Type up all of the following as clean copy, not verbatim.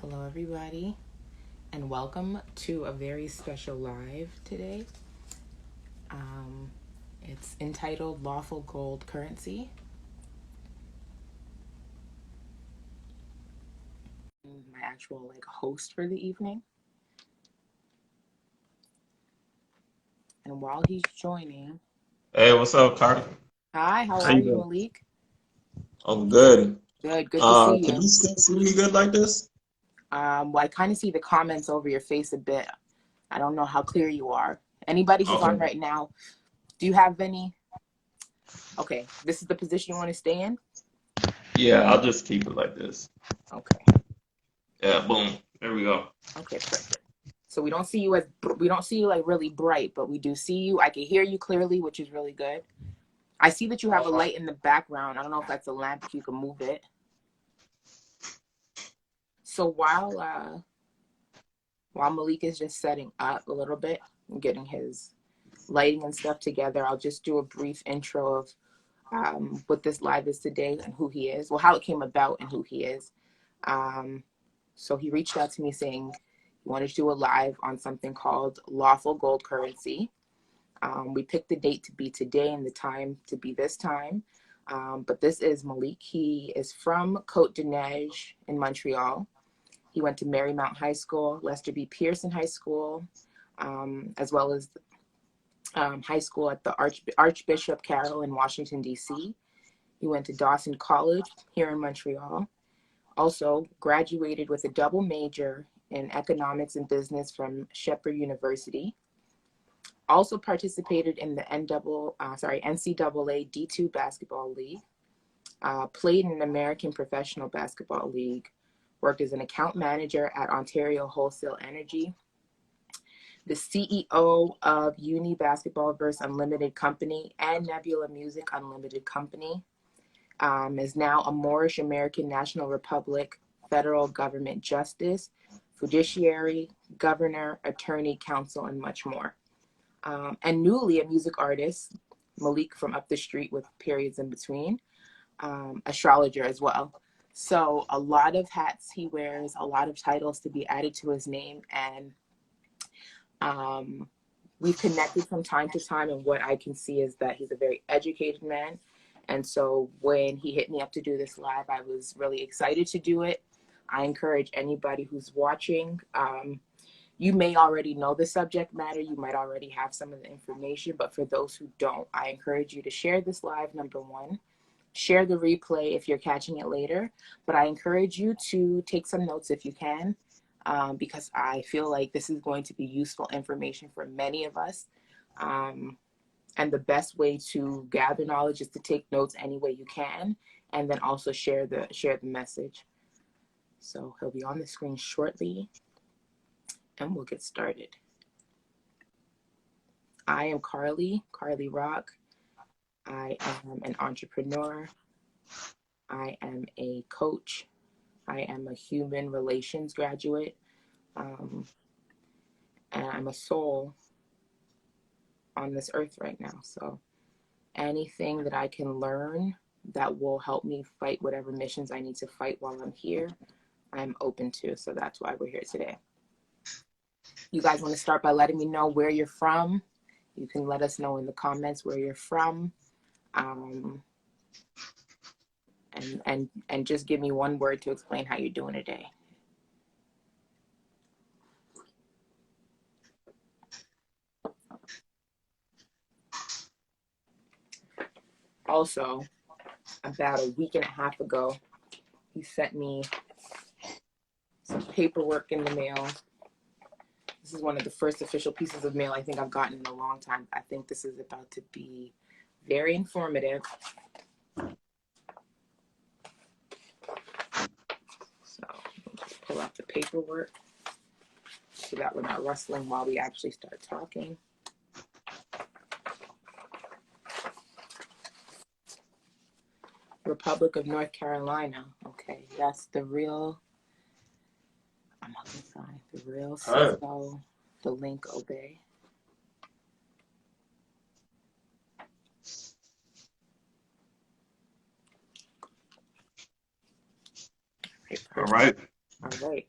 Hello, everybody, and welcome to a very special live today. Um, it's entitled Lawful Gold Currency. My actual host for the evening, and while he's joining, Hey, what's up, Carter? hi, how How are you you, doing? Malik? I'm good. Good to see Can you. you still see me good like this? Well, I kind of see the comments over your face a bit. I don't know how clear you are. Anybody who's on Okay. right now, do you have any? Okay, this is the position you want to stay in. Yeah, I'll just keep it like this. Okay. Yeah, boom. There we go. Okay, perfect. So we don't see you like really bright, but we do see you. I can hear you clearly, which is really good. I see that you have a light in the background. I don't know if that's a lamp, if you can move it. So while Malik is just setting up a little bit and getting his lighting and stuff together, I'll just do a brief intro of what this live is today and who he is. Well, how it came about and who he is. Um, so he reached out to me saying he wanted to do a live on something called Lawful Gold Currency. We picked the date to be today and the time to be this time. But this is Malik. He is from Côte de Neige in Montreal. He went to Marymount High School, Lester B. Pearson High School, as well as high school at the Archbishop Carroll in Washington, D.C. He went to Dawson College here in Montreal. Also graduated with a double major in economics and business from Shepherd University. Also participated in the NCAA D2 basketball league. Played in an American Professional Basketball League. Worked as an account manager at Ontario Wholesale Energy. The CEO of Uni Basketballverse Unlimited Company and Nebula Music Unlimited Company. Is now a Moorish American National Republic federal government justice, fiduciary, governor, attorney, counsel, and much more. And newly a music artist, Malik from up the street with periods in between, astrologer as well. So a lot of hats he wears, a lot of titles to be added to his name, and we've connected from time to time, and what I can see is that he's a very educated man. And so when he hit me up to do this live, I was really excited to do it. I encourage anybody who's watching, you may already know the subject matter, you might already have some of the information, but for those who don't, I encourage you to share this live, number one. Share the replay if you're catching it later, but I encourage you to take some notes if you can, because I feel like this is going to be useful information for many of us. And the best way to gather knowledge is to take notes any way you can, and then also share the message. So he'll be on the screen shortly, and we'll get started. I am Carlierock. I am an entrepreneur. I am a coach. I am a human relations graduate. And I'm a soul on this earth right now. So anything that I can learn that will help me fight whatever missions I need to fight while I'm here, I'm open to. So that's why we're here today. You guys want to start by letting me know where you're from? You can let us know in the comments where you're from. And just give me one word to explain how you're doing today. Also, about a week and a half ago, he sent me some paperwork in the mail. This is one of the first official pieces of mail I think I've gotten in a long time. I think this is about to be very informative. So I'll just pull out the paperwork so that we're not rustling while we actually start talking. Republic of North Carolina. Okay, that's the real, I'm on the side, the real Cisco, the link obey. Okay, All perfect. right. All right.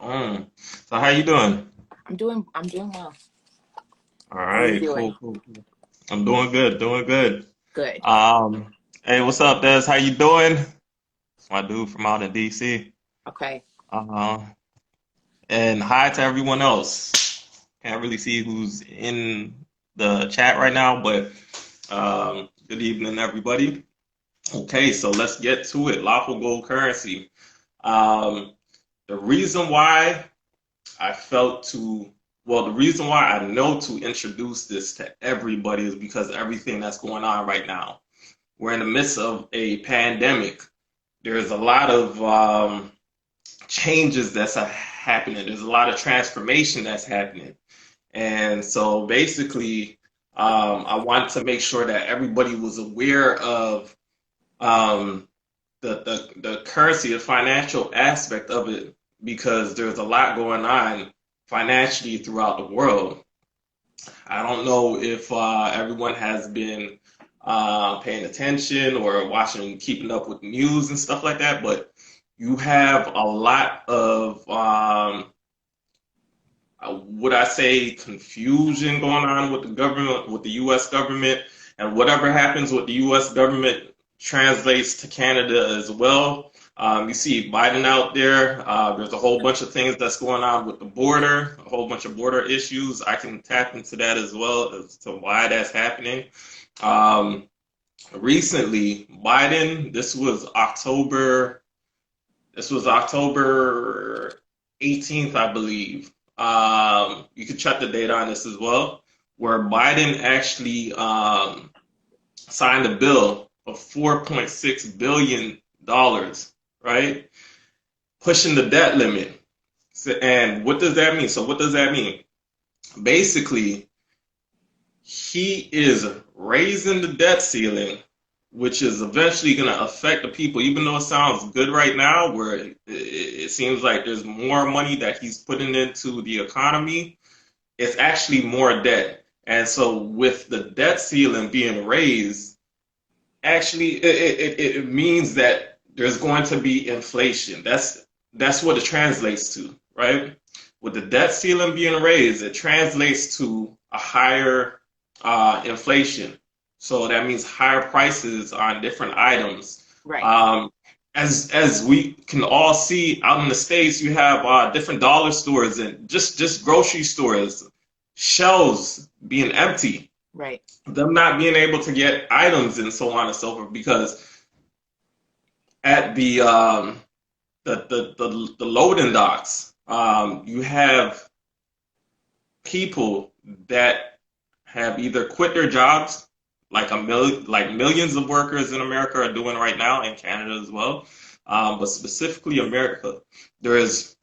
So how you doing? I'm doing well. All How you right, doing? cool. I'm doing good, doing good. Good. Hey, what's up, Des? How you doing? It's my dude from out in DC. Okay. Uh, and hi to everyone else. Can't really see who's in the chat right now, but good evening, everybody. Okay, so let's get to it. Lawful gold currency. Um, the reason why I felt to, well, the reason why I know to introduce this to everybody is because of everything that's going on right now. We're in the midst of a pandemic. There's a lot of changes that's happening. There's a lot of transformation that's happening. And so basically, I wanted to make sure that everybody was aware of um, the currency, the financial aspect of it, because there's a lot going on financially throughout the world. I don't know if everyone has been paying attention or watching, keeping up with news and stuff like that, but you have a lot of would I say confusion going on with the government, with the U.S. government, and whatever happens with the U.S. government translates to Canada as well. You see Biden out there. There's a whole bunch of things that's going on with the border, a whole bunch of border issues. I can tap into that as well as to why that's happening. Um, Recently, Biden, this was October 18th, I believe. You can check the date on this as well, where Biden actually signed a bill of $4.6 billion, right? Pushing the debt limit. And what does that mean? So, what does that mean? Basically, he is raising the debt ceiling, which is eventually going to affect the people, even though it sounds good right now, where it seems like there's more money that he's putting into the economy. It's actually more debt. And so with the debt ceiling being raised, actually it means that there's going to be inflation. That's what it translates to, right? With the debt ceiling being raised, it translates to a higher inflation. So that means higher prices on different items. Right. As we can all see out in the States, you have different dollar stores and just grocery stores, shelves being empty, Right. them not being able to get items and so on and so forth because at the loading docks, you have people that have either quit their jobs, like millions of workers in America are doing right now, in Canada as well, but specifically America. There's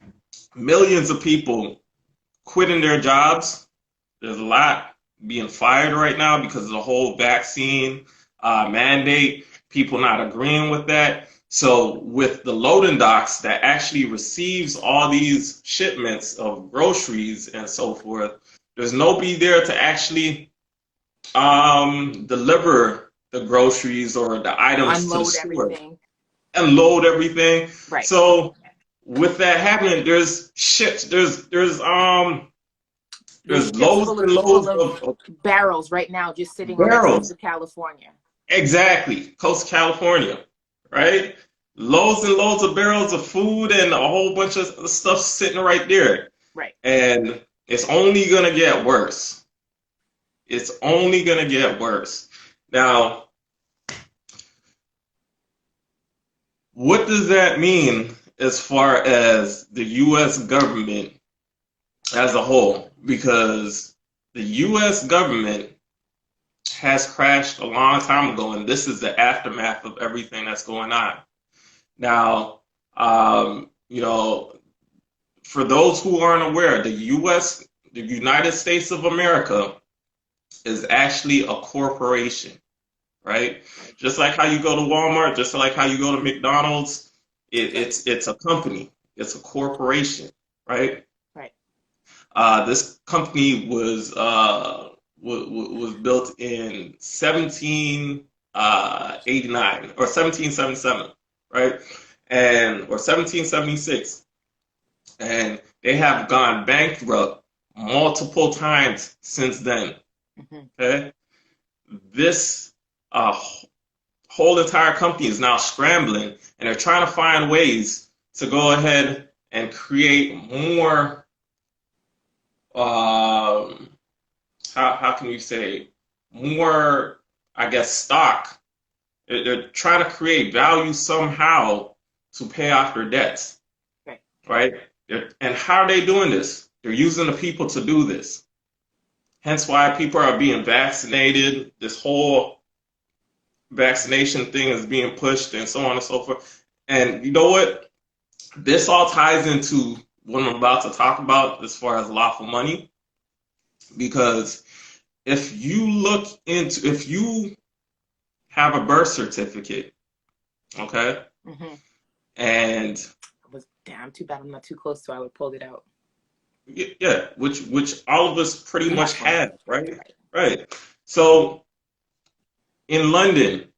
millions of people quitting their jobs. There's a lot being fired right now because of the whole vaccine mandate. People not agreeing with that. So with the loading docks that actually receives all these shipments of groceries and so forth, there's nobody there to actually deliver the groceries or the items to the Unload store everything. and load everything. Right. So with that happening, there's ships, There's there's ships loads full and of loads of barrels right now just sitting on the coast barrels. of California. Exactly, coast of California, right? Loads and loads of barrels of food and a whole bunch of stuff sitting right there. Right. And it's only gonna get worse. It's only gonna get worse. Now, what does that mean as far as the US government as a whole? Because the US government has crashed a long time ago, and this is the aftermath of everything that's going on. Now, for those who aren't aware, the United States of America, is actually a corporation, right? Just like how you go to Walmart, just like how you go to McDonald's, it's a company, it's a corporation, right? Right. This company was built in 1789 or 1777, right? Or 1776, and they have gone bankrupt multiple times since then. Okay, this whole entire company is now scrambling, and they're trying to find ways to go ahead and create more. How can you say more? I guess stock. They're trying to create value somehow to pay off their debts, right? And how are they doing this? They're using the people to do this. Hence why people are being vaccinated. This whole vaccination thing is being pushed and so on and so forth. And you know what? This all ties into what I'm about to talk about as far as lawful money. Because if you have a birth certificate, okay, and damn, too bad I'm not too close, so I would pull it out. Yeah, which all of us pretty much have, right? Right. So in London,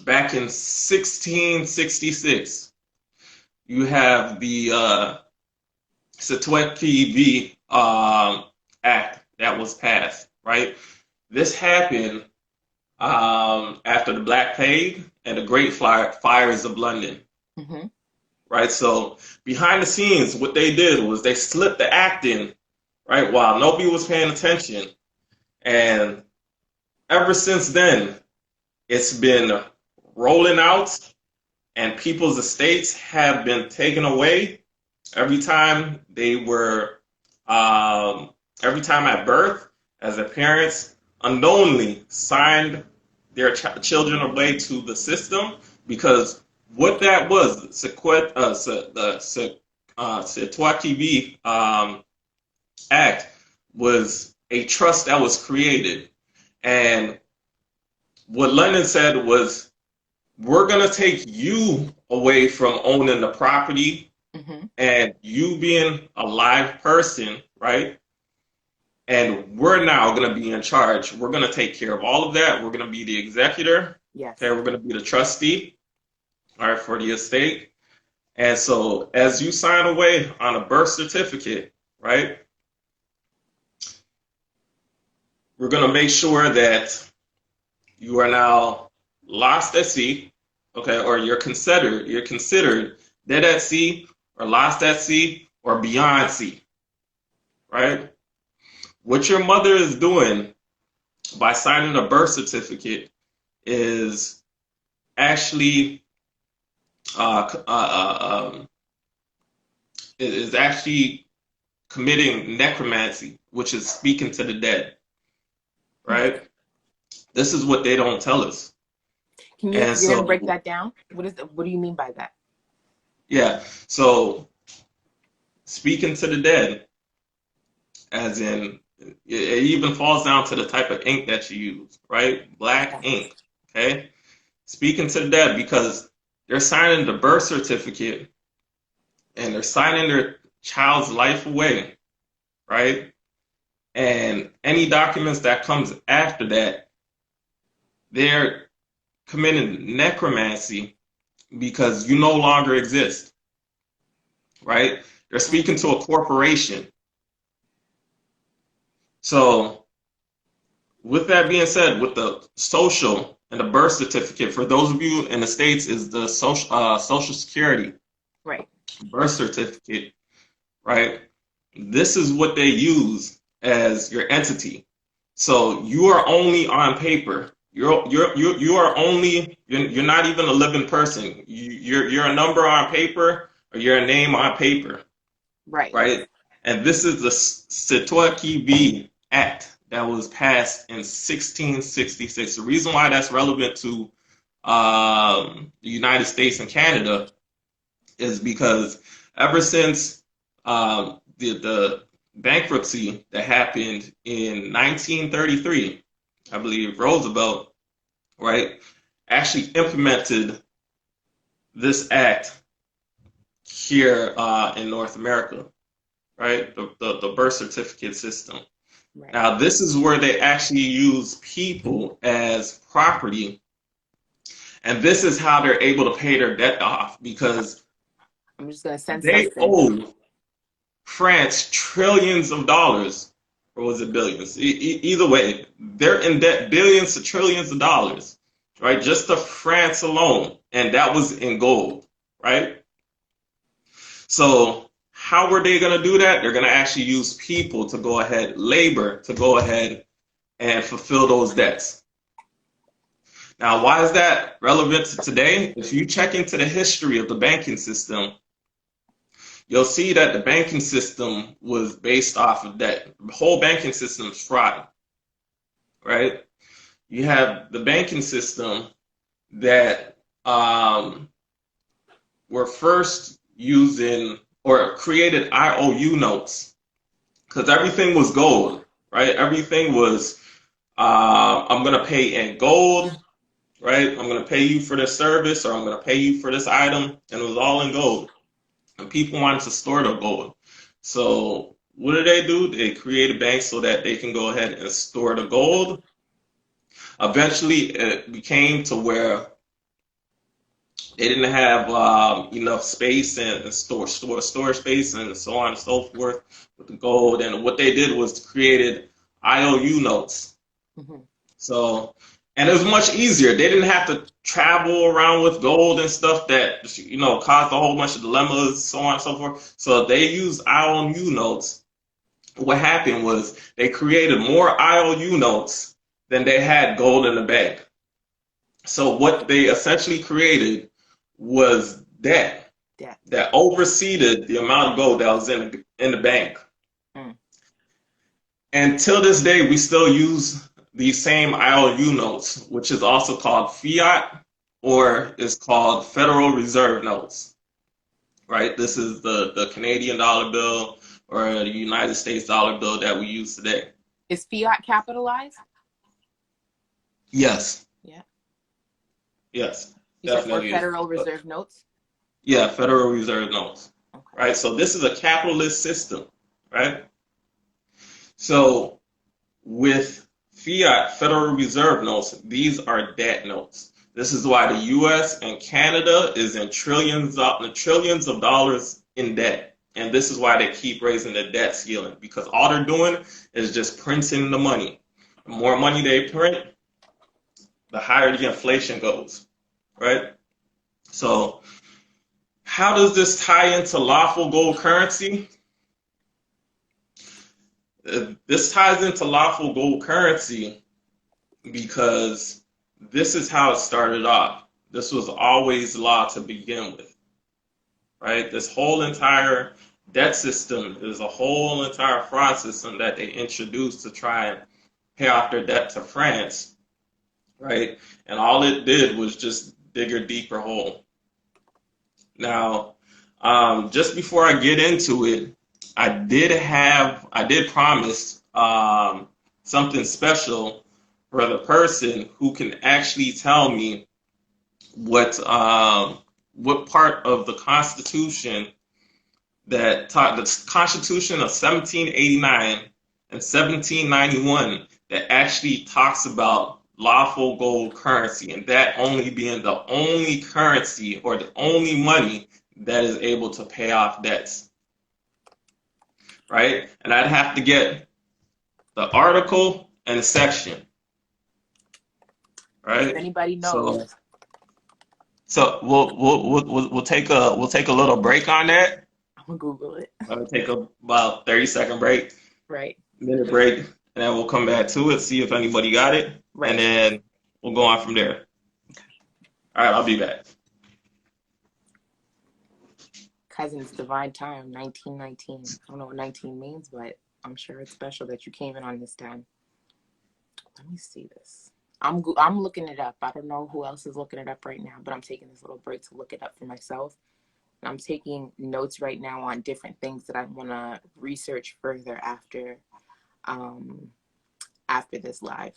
back in 1666, you have the Setweki Act that was passed, right? This happened after the Black Plague and the Great Fires of London. Right, so behind the scenes, what they did was they slipped the act in, right, while nobody was paying attention. And ever since then, it's been rolling out, and people's estates have been taken away every time at birth, as their parents unknowingly signed their children away to the system, because what that was, the Setwaki Act was a trust that was created. And what London said was, we're going to take you away from owning the property and you being a live person, right? And we're now going to be in charge. We're going to take care of all of that. We're going to be the executor. Yes. Okay, we're going to be the trustee, all right, for the estate. And so as you sign away on a birth certificate, right, we're going to make sure that you are now lost at sea, okay, or you're considered dead at sea or lost at sea or beyond sea, right? What your mother is doing by signing a birth certificate is actually committing necromancy, which is speaking to the dead, right? This is what they don't tell us. Can you break that down? What do you mean by that? Yeah, so speaking to the dead, as in, it even falls down to the type of ink that you use, right? Black ink, okay? Speaking to the dead, because they're signing the birth certificate and they're signing their child's life away, right? And any documents that comes after that, they're committing necromancy because you no longer exist, right? They're speaking to a corporation. So with that being said, with the social and the birth certificate, for those of you in the States, is the social security, right? Birth certificate, right? This is what they use as your entity. So you are only on paper. You are only, you're not even a living person. You're a number on paper, or you're a name on paper, right? And this is the Setwaki Act that was passed in 1666. The reason why that's relevant to the United States and Canada is because ever since the bankruptcy that happened in 1933, I believe Roosevelt, right, actually implemented this act here in North America, right, the birth certificate system. Right. Now, this is where they actually use people as property, and this is how they're able to pay their debt off, because I'm just going to sense they owe France trillions of dollars, or was it billions? Either way, they're in debt billions to trillions of dollars, right? Just to France alone, and that was in gold, right? So how were they going to do that? They're going to actually use people to go ahead, labor to go ahead and fulfill those debts. Now, why is that relevant to today? If you check into the history of the banking system, you'll see that the banking system was based off of that. The whole banking system is fraud, right? You have the banking system that were first using or created IOU notes because everything was gold, right? Everything was, I'm going to pay in gold, right? I'm going to pay you for this service or I'm going to pay you for this item. And it was all in gold. And people wanted to store the gold. So what did they do? They created banks so that they can go ahead and store the gold. Eventually, it became to where they didn't have enough space and storage space and so on and so forth with the gold. And what they did was created IOU notes. Mm-hmm. So, and it was much easier. They didn't have to travel around with gold and stuff that, caused a whole bunch of dilemmas, so on and so forth. So they used IOU notes. What happened was they created more IOU notes than they had gold in the bank. So what they essentially created was debt that overseeded the amount of gold that was in the bank. Mm. And till this day, we still use these same IOU notes, which is also called fiat or is called Federal Reserve notes, right? This is the Canadian dollar bill or the United States dollar bill that we use today. Is fiat capitalized? Yes. Yeah. Yes. You said for Federal Reserve notes? Yeah, Federal Reserve notes. Okay. Right? So this is a capitalist system, right? So with fiat Federal Reserve notes, these are debt notes. This is why the US and Canada is in trillions of dollars in debt. And this is why they keep raising the debt ceiling, because all they're doing is just printing the money. The more money they print, the higher the inflation goes, right? So how does this tie into lawful gold currency? This ties into lawful gold currency because this is how it started off. This was always law to begin with, right? This whole entire debt system is a whole entire fraud system that they introduced to try and pay off their debt to France, right? And all it did was just dig a deeper hole. Now, just before I get into it, I did promise something special for the person who can actually tell me what part of the Constitution that taught the Constitution of 1789 and 1791 that actually talks about lawful gold currency, and that only being the only currency or the only money that is able to pay off debts, right? And I'd have to get the article and the section, right? If anybody knows. So we'll take a little break on that. I'm gonna Google it. I'll take about 30-second break, Right. minute break, and then we'll come back to it, see if anybody got it, Right. and then we'll go on from there. All right, I'll be back. Cousins Divine Time, 1919. I don't know what 19 means, but I'm sure it's special that you came in on this time. Let me see this. I'm looking it up. I don't know who else is looking it up right now, but I'm taking this little break to look it up for myself. And I'm taking notes right now on different things that I want to research further after this live.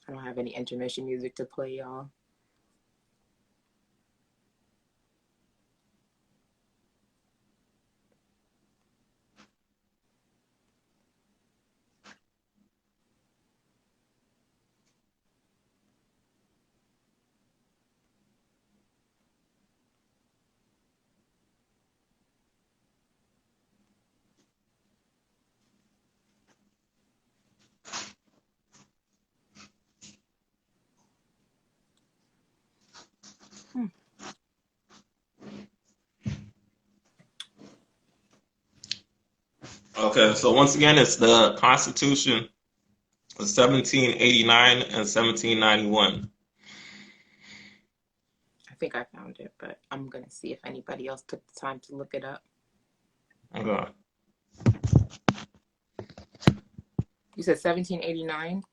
I don't have any intermission music to play, y'all. Okay, so once again, it's the Constitution of 1789 and 1791. I think I found it, but I'm gonna see if anybody else took the time to look it up. Okay. You said 1789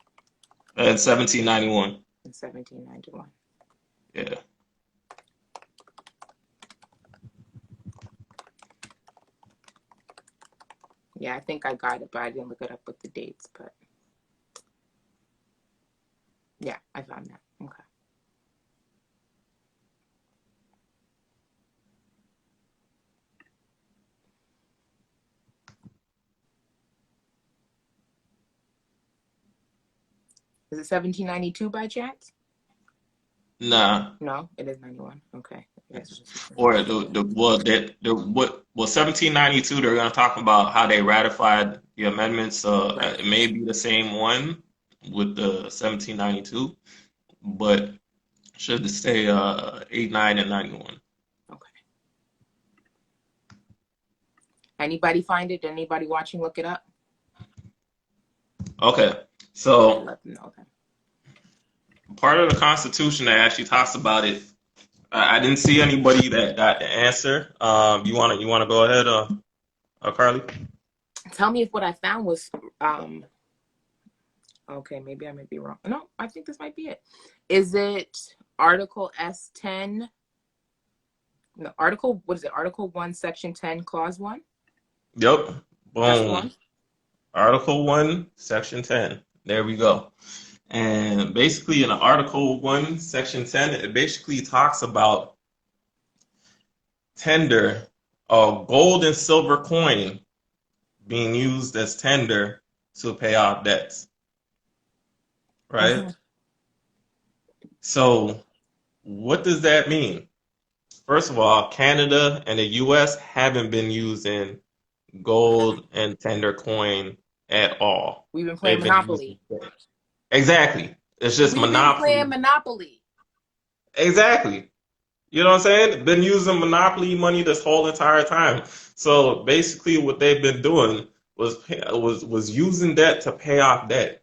And 1791. and 1791. Yeah. Yeah, I think I got it, but I didn't look it up with the dates. But yeah, I found that. Okay. Is it 1792 by chance? Nah. No, it is 91. Okay. Or what 1792 they're gonna talk about how they ratified the amendments. Right. It may be the same one with the 1792, but should say 89 and 91. Okay. Anybody find it? Did anybody watching look it up? Okay, so Let them know then. part of the Constitution that actually talks about it. I didn't see anybody that got the answer. You wanna go ahead, Carly? Tell me if what I found was okay, maybe I might be wrong. No, I think this might be it. Is it Article S10? No, what is it? Article 1, Section 10, Clause 1? Yep. That's Boom. one? Article 1, Section 10. There we go. And basically, in Article 1, Section 10, it basically talks about tender of gold and silver coin being used as tender to pay off debts. Right? Mm-hmm. So, what does that mean? First of all, Canada and the US haven't been using gold and tender coin at all. We've been playing They've been Monopoly. using exactly. It's just We've been monopoly. playing Monopoly. Exactly. You know what I'm saying? Been using monopoly money this whole entire time. So basically, what they've been doing was using debt to pay off debt,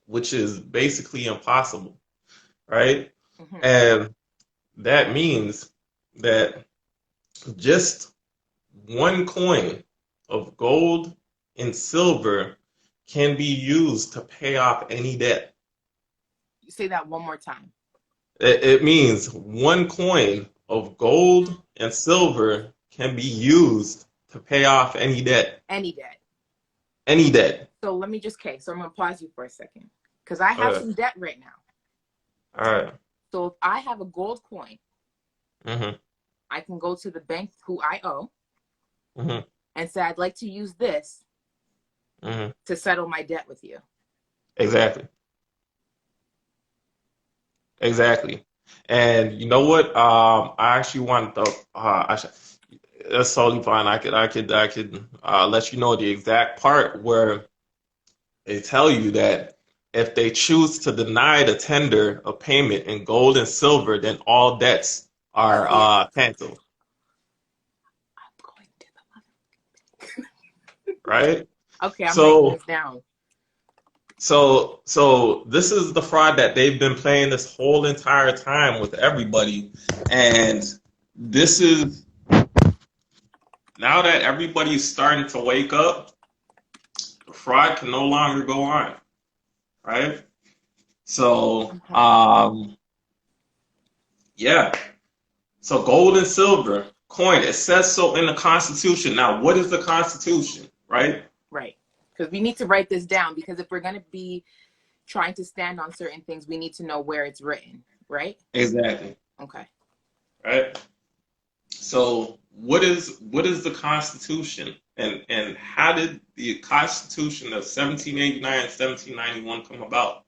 which is basically impossible, right? Mm-hmm. And that means that just one coin of gold and silver can be used to pay off any debt. Say that one more time. It means one coin of gold and silver can be used to pay off any debt. Any debt. Any debt. So let me just, so I'm going to pause you for a second. Because I have some debt right now. All right. So if I have a gold coin, Mm-hmm. I can go to the bank who I owe Mm-hmm. and say, I'd like to use this to settle my debt with you. Exactly. Exactly. And you know what? I actually want to. That's totally fine. I could let you know the exact part where they tell you that if they choose to deny the tender of payment in gold and silver, then all debts are canceled. I'm going to the Right? Okay, I'm writing this down. So this is the fraud that they've been playing this whole entire time with everybody, and this is now that everybody's starting to wake up, the fraud can no longer go on, right? So yeah. So gold and silver coin, it says so in the Constitution. Now, what is the Constitution, right? Right. Because we need to write this down, because if we're going to be trying to stand on certain things, we need to know where it's written, right? Exactly. Okay. Right? So what is the Constitution, and how did the Constitution of 1789 and 1791 come about?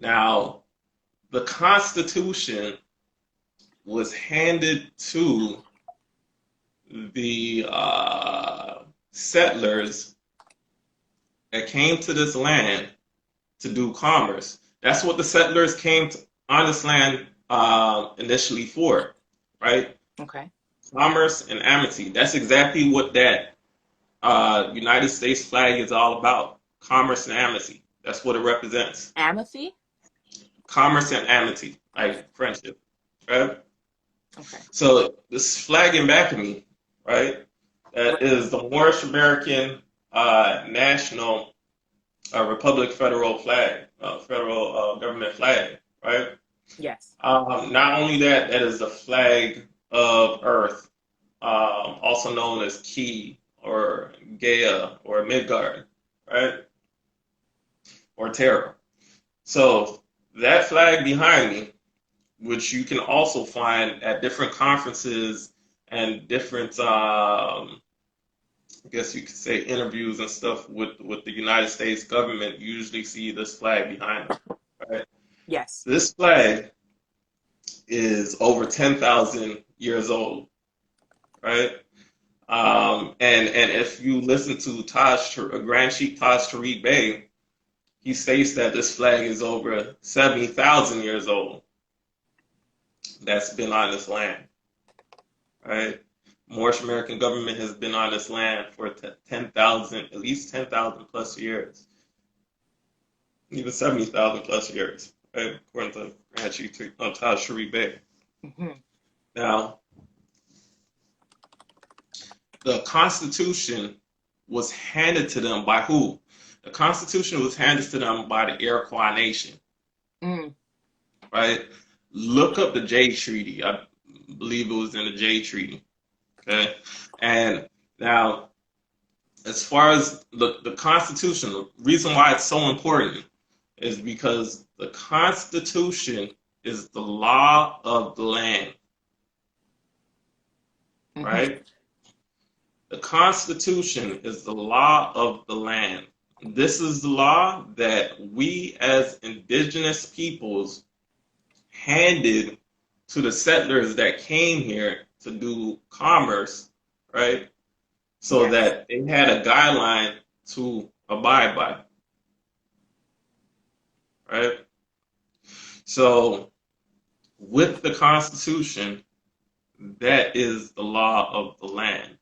Now, the Constitution was handed to the settlers that came to this land to do commerce. That's what the settlers came on this land initially for, right? Okay. Commerce and amity. That's exactly what that United States flag is all about commerce and amity. That's what it represents. Amity? Commerce and amity, like friendship, right? Okay. So this flag in back of me, right, that is the Moorish American National Republic federal flag, federal government flag, right? Yes. Not only that, that is the flag of Earth, also known as Ki or Gaia or Midgard, right? Or Terra. So that flag behind me, which you can also find at different conferences and different, I guess you could say, interviews and stuff with the United States government, you usually see this flag behind them, right? Yes. This flag is over 10,000 years old, right? And if you listen to Grand Sheikh Taj Tariq Bey, he states that this flag is over 70,000 years old. That's been on this land, right? Moorish American government has been on this land for 10,000, at least 10,000 plus years, even 70,000 plus years, right? According to Grand Chief Taj Tariq Bey. Mm-hmm. Now, the Constitution was handed to them by who? The Constitution was handed to them by the Iroquois Nation, right? Look up the Jay Treaty. I believe it was in the Jay Treaty. Okay, and now as far as the Constitution, the reason why it's so important is because the Constitution is the law of the land, right? The Constitution is the law of the land. This is the law that we as indigenous peoples handed to the settlers that came here to do commerce, right? So that they had a guideline to abide by, right? So with the Constitution, that is the law of the land.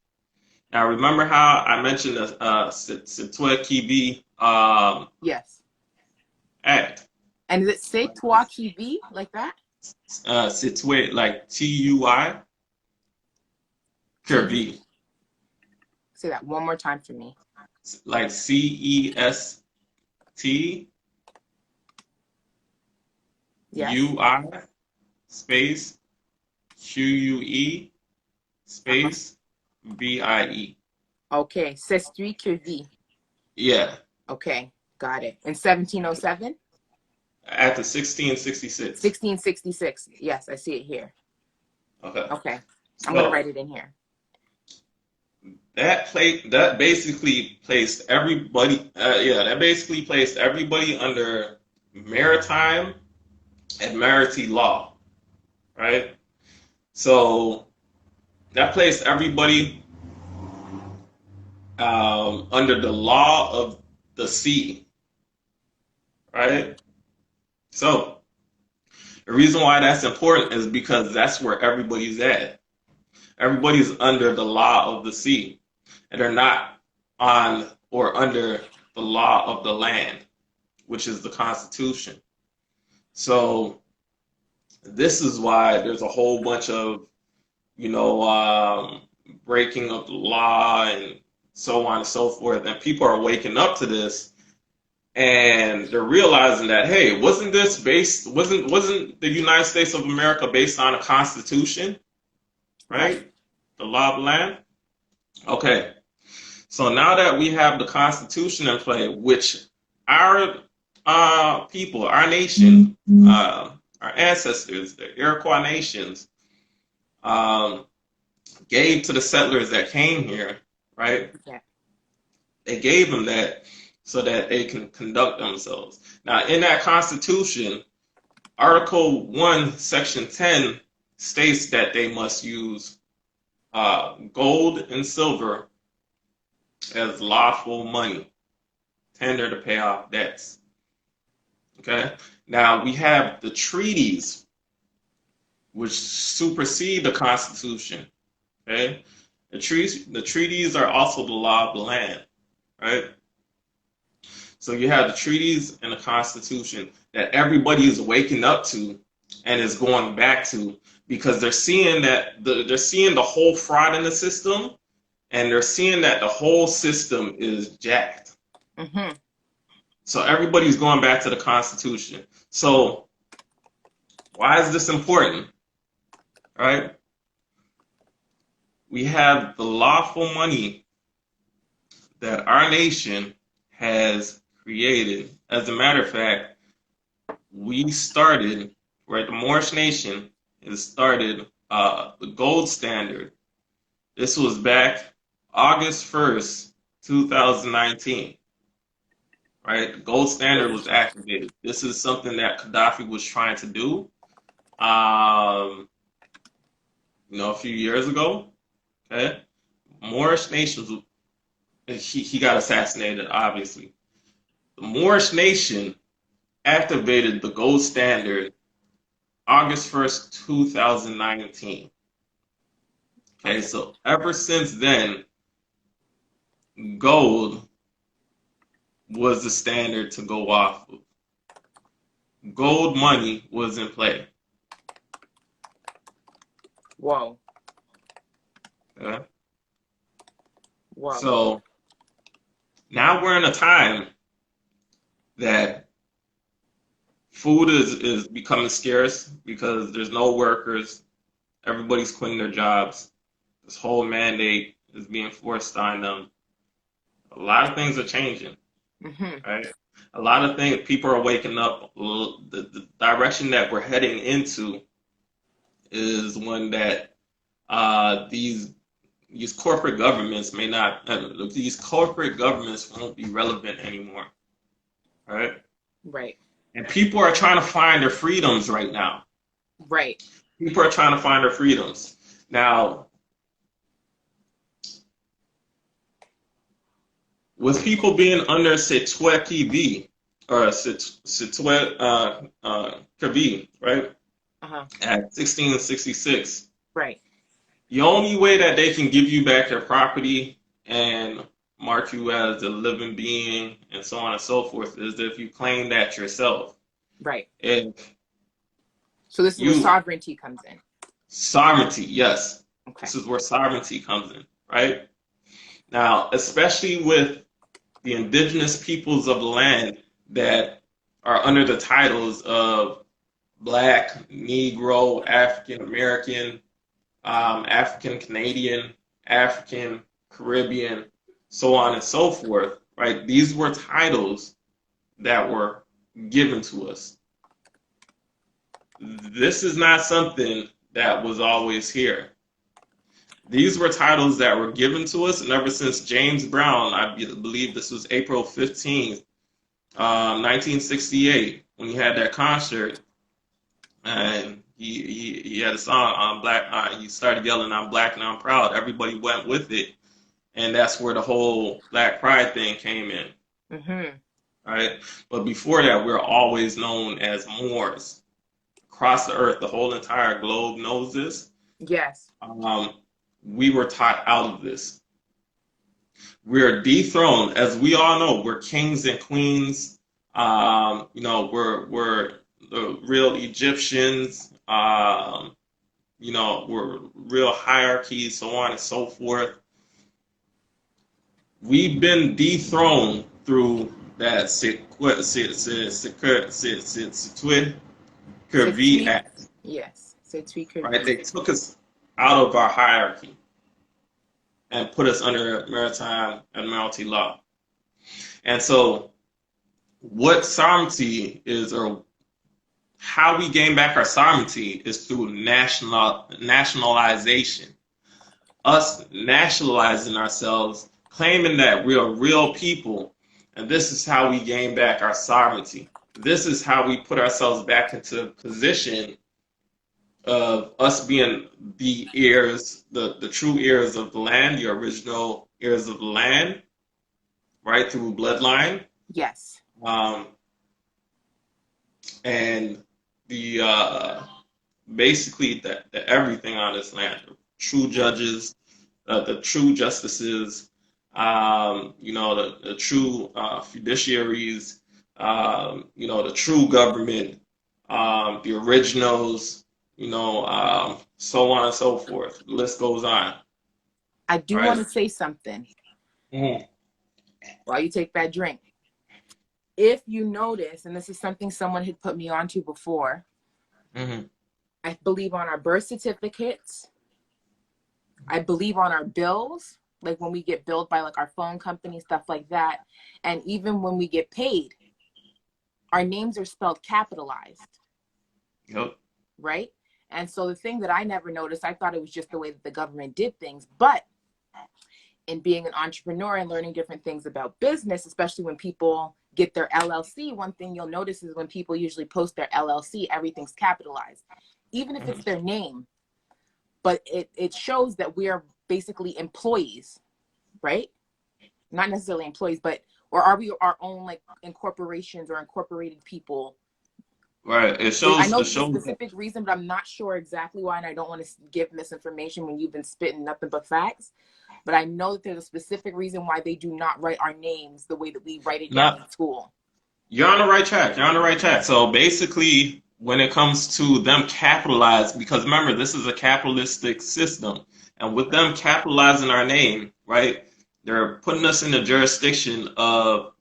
Now, remember how I mentioned the Sitwe Yes. Act? And is it Sitwa Kivi like that? Sitwe, like Tui, Kirby. Say that one more time for me. Like CEST UI space QUE space VIE. Okay, Sestri Kivi. Yeah. Okay, got it. In 1707? At the 1666. 1666. Yes, I see it here. Okay. I'm gonna write it in here. That basically placed everybody. That basically placed everybody under maritime admiralty law, right? So that placed everybody under the law of the sea, right? So the reason why that's important is because that's where everybody's at. Everybody's under the law of the sea, and they're not on or under the law of the land, which is the Constitution. So this is why there's a whole bunch of, breaking of the law and so on and so forth, and people are waking up to this. And they're realizing that, hey, wasn't the United States of America based on a constitution, right? The law of the land. Okay, so now that we have the Constitution in play, which our people, our nation, our ancestors, the Iroquois nations, gave to the settlers that came here, right? Yeah. They gave them that so that they can conduct themselves. Now, in that Constitution, Article 1, Section 10 states that they must use gold and silver as lawful money, tender to pay off debts. Okay? Now, we have the treaties which supersede the Constitution. Okay? The treaties are also the law of the land, right? So you have the treaties and the Constitution that everybody is waking up to and is going back to because they're seeing that they're seeing the whole fraud in the system, and they're seeing that the whole system is jacked. Mm-hmm. So everybody's going back to the Constitution. So why is this important? Right? We have the lawful money that our nation has created. As a matter of fact, we started, right? The Moorish nation has started the gold standard. This was back August 1st, 2019. Right? The gold standard was activated. This is something that Gaddafi was trying to do, a few years ago. Okay? Moorish nations, he got assassinated, obviously. The Moorish nation activated the gold standard August 1st, 2019. Okay, so ever since then, gold was the standard to go off of. Gold money was in play. Whoa. Okay? Whoa. So now we're in a time that food is becoming scarce because there's no workers. Everybody's quitting their jobs. This whole mandate is being forced on them. A lot of things are changing, right? A lot of things, people are waking up. The direction that we're heading into is one that these corporate governments may not, these corporate governments won't be relevant anymore, right? Right. And people are trying to find their freedoms right now. Right. People are trying to find their freedoms. Now, with people being under Sitwe Kivi, or Sitwe Kivi, right? At 1666. Right. The only way that they can give you back your property and mark you as a living being and so on and so forth is if you claim that yourself. Right. So this is where sovereignty comes in. Sovereignty, yes. Okay. This is where sovereignty comes in, right? Now, especially with the indigenous peoples of the land that are under the titles of Black, Negro, African American, African Canadian, African Caribbean, so on and so forth, right? These were titles that were given to us. This is not something that was always here. These were titles that were given to us, and ever since James Brown, I believe this was April 15th, 1968, when he had that concert, and he had a song on Black. He started yelling, "I'm Black and I'm proud." Everybody went with it, and that's where the whole Black Pride thing came in. Right? But before that, we're always known as Moors. Across the earth, the whole entire globe knows this. Yes. We were taught out of this. We're dethroned, as we all know. We're kings and queens. We're the real Egyptians. We're real hierarchies, so on and so forth. We've been dethroned through that Curvy Act. Yes. Right? They took us out of our hierarchy and put us under maritime admiralty law. And so what sovereignty is, or how we gain back our sovereignty, is through nationalization. Us nationalizing ourselves, claiming that we are real people, and this is how we gain back our sovereignty. This is how we put ourselves back into position of us being the heirs, the true heirs of the land, the original heirs of the land, right, through bloodline. Yes. And the basically the everything on this land, true judges, the true justices, the true fiduciaries, the true government, the originals, so on and so forth. The list goes on, I do want right? to say something Mm-hmm. while you take that drink. If you notice, and this is something someone had put me onto before, Mm-hmm. I believe on our birth certificates, I believe on our bills, like when we get billed by like our phone company, stuff like that. And even when we get paid, our names are spelled capitalized, Yep. right? And so the thing that I never noticed, I thought it was just the way that the government did things. But in being an entrepreneur and learning different things about business, especially when people get their LLC, one thing you'll notice is when people usually post their LLC, everything's capitalized, even if it's Mm-hmm. their name. But it shows that we are basically employees, right? Not necessarily employees, but or are we our own like incorporations or incorporated people? Right. I know It there's a shows. specific reason, but I'm not sure exactly why, and I don't want to give misinformation when you've been spitting nothing but facts. But I know that there's a specific reason why they do not write our names the way that we write it down Not in school. You're on the right track. You're on the right track. So basically, when it comes to them capitalized, because remember, this is a capitalistic system, and with them capitalizing our name, right, they're putting us in the jurisdiction of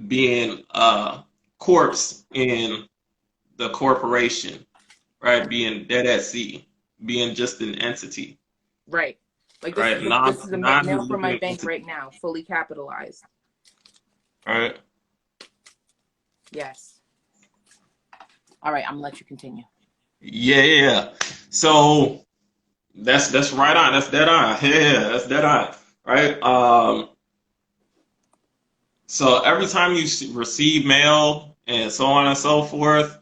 being a corpse in the corporation, right, being dead at sea, being just an entity, Right. Like right, this is a mail from my non-living bank entity, right now, fully capitalized. right? Yes. All right, I'm gonna let you continue. Yeah, yeah, yeah. So that's right on. That's dead on. Yeah, that's dead on. Right. So every time you receive mail and so on and so forth,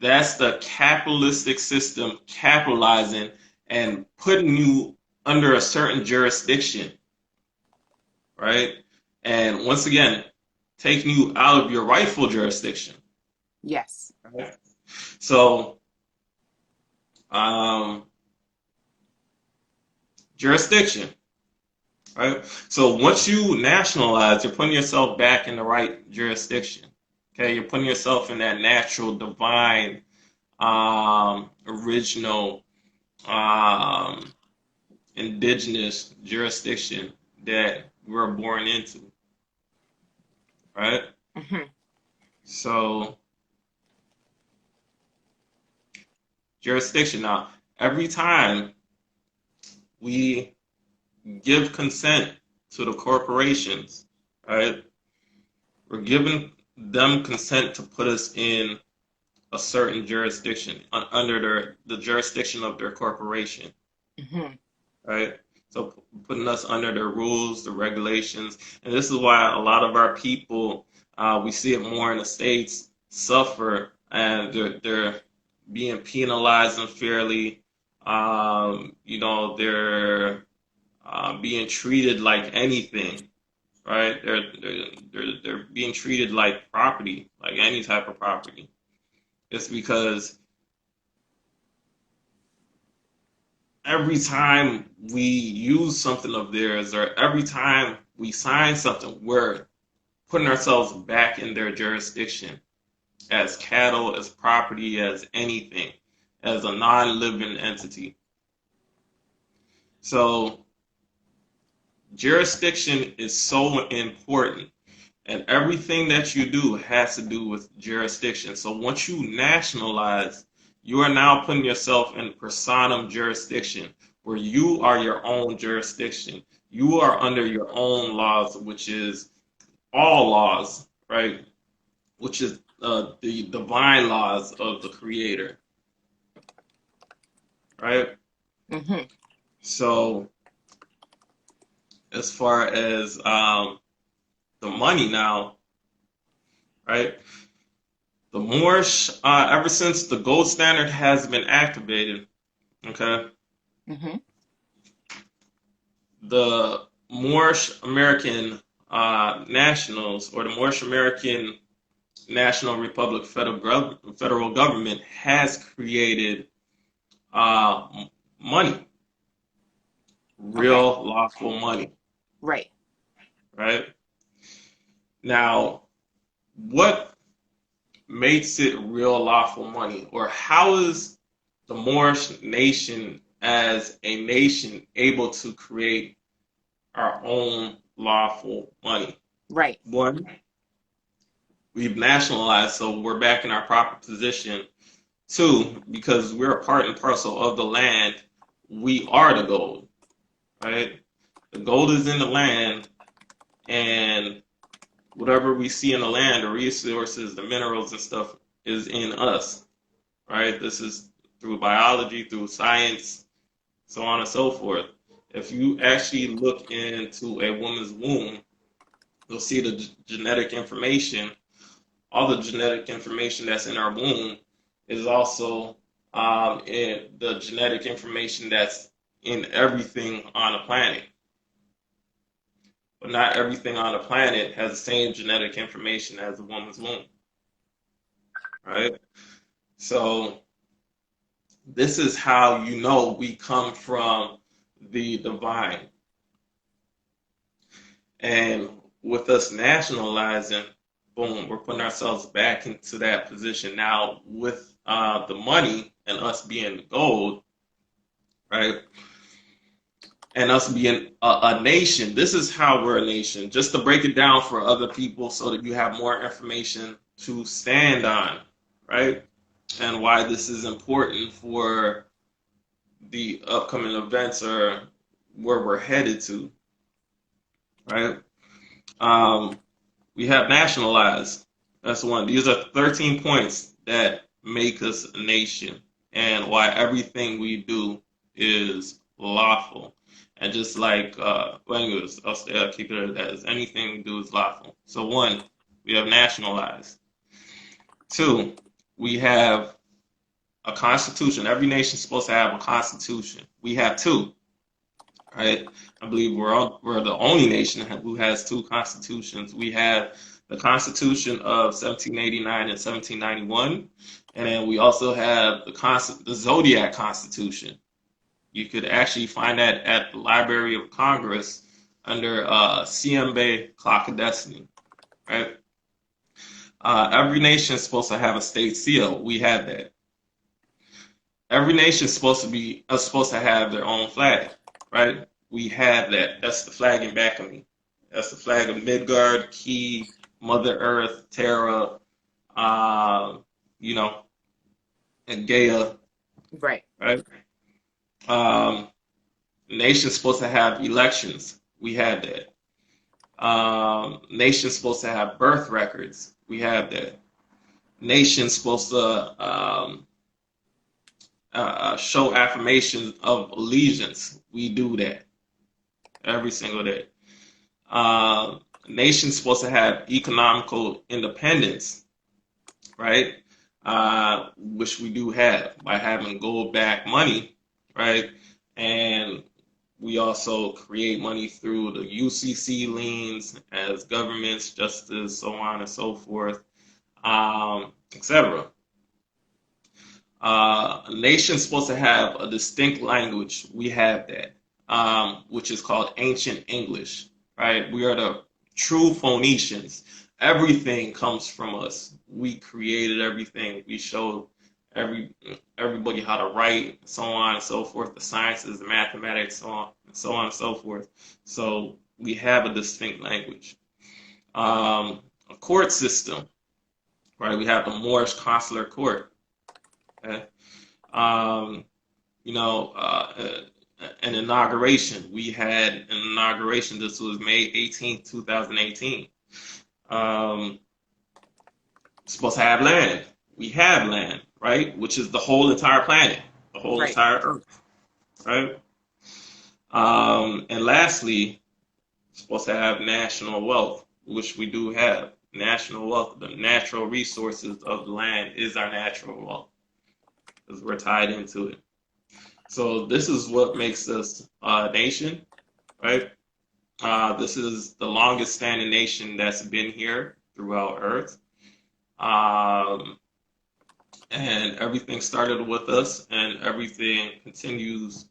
that's the capitalistic system capitalizing and putting you under a certain jurisdiction, right? And once again, taking you out of your rightful jurisdiction. Yes. Right? So, um, jurisdiction. Right? So once you nationalize, you're putting yourself back in the right jurisdiction. Okay, you're putting yourself in that natural, divine, original, um, indigenous jurisdiction that we're born into. Right? Mm-hmm. So jurisdiction. Now, every time we give consent to the corporations, right? We're giving them consent to put us in a certain jurisdiction under the jurisdiction of their corporation, Mm-hmm. right? So putting us under their rules, the regulations, and this is why a lot of our people, we see it more in the states, suffer and they're being penalized unfairly. They're being treated like anything, right? They're being treated like property, like any type of property. It's because every time we use something of theirs or every time we sign something, we're putting ourselves back in their jurisdiction as cattle, as property, as anything, as a non-living entity. So jurisdiction is so important. And everything that you do has to do with jurisdiction. So once you nationalize, you are now putting yourself in personam jurisdiction, where you are your own jurisdiction. You are under your own laws, which is all laws, right? Which is the divine laws of the Creator, right? Mm-hmm. So as far as the money now, right? The Moorish, ever since the gold standard has been activated, okay, Mm-hmm. the Moorish American nationals or the Moorish American National Republic federal government has created uh, money, Okay. real lawful money, Right. right? Now, what makes it real lawful money, or how is the Moorish nation as a nation able to create our own lawful money? Right. One, we've nationalized, so we're back in our proper position. Two, because we're a part and parcel of the land, we are the gold, right? The gold is in the land, and whatever we see in the land, the resources, the minerals and stuff, is in us, right? This is through biology, through science, so on and so forth. If you actually look into a woman's womb, you'll see the genetic information. All the genetic information that's in our womb is also in the genetic information that's in everything on the planet. But not everything on the planet has the same genetic information as a woman's womb, right? So this is how you know we come from the divine. And with us nationalizing, boom, we're putting ourselves back into that position now with the money and us being gold, right? And us being a nation. This is how we're a nation. Just to break it down for other people so that you have more information to stand on, right? And why this is important for the upcoming events or where we're headed to, right? Um, we have nationalized. That's one. These are 13 points that make us a nation and why everything we do is lawful. And just like, anyways, I'll keep it as anything we do is lawful. So one, we have nationalized. Two, we have a constitution. Every nation's supposed to have a constitution. We have two, right? I believe we're the only nation who has two constitutions. We have the Constitution of 1789 and 1791, and then we also have the Zodiac Constitution. You could actually find that at the Library of Congress under Siembe Clock of Destiny, right? Every nation is supposed to have a state seal. We have that. Every nation is supposed to have their own flag, right? We have that. That's the flag in back of me. That's the flag of Midgard, Key, Mother Earth, Terra, uh, you know, and Gaia, Right. right? Nation's supposed to have elections. We have that. Nation's supposed to have birth records. We have that. Nation's supposed to show affirmations of allegiance. We do that every single day. Nation's supposed to have economical independence, right? Which we do have by having gold-backed money, right? And we also create money through the UCC liens as governments, justice, so on and so forth, etc. A nation's supposed to have a distinct language. We have that, which is called Ancient English, right? We are the true Phoenicians. Everything comes from us. We created everything. We showed everybody how to write, so on and so forth, the sciences, the mathematics, so on and so forth. So we have a distinct language. A court system, right? We have the Moorish consular court. Okay? Um, you know, an inauguration. We had an inauguration. This was May 18th, 2018. Supposed to have land. We have land, right? Which is the whole entire planet, the whole Right. entire Earth, right? And lastly, supposed to have national wealth, which we do have. National wealth, the natural resources of the land is our natural wealth because we're tied into it. So this is what makes us a nation, right? This is the longest standing nation that's been here throughout Earth. And everything started with us, and everything continues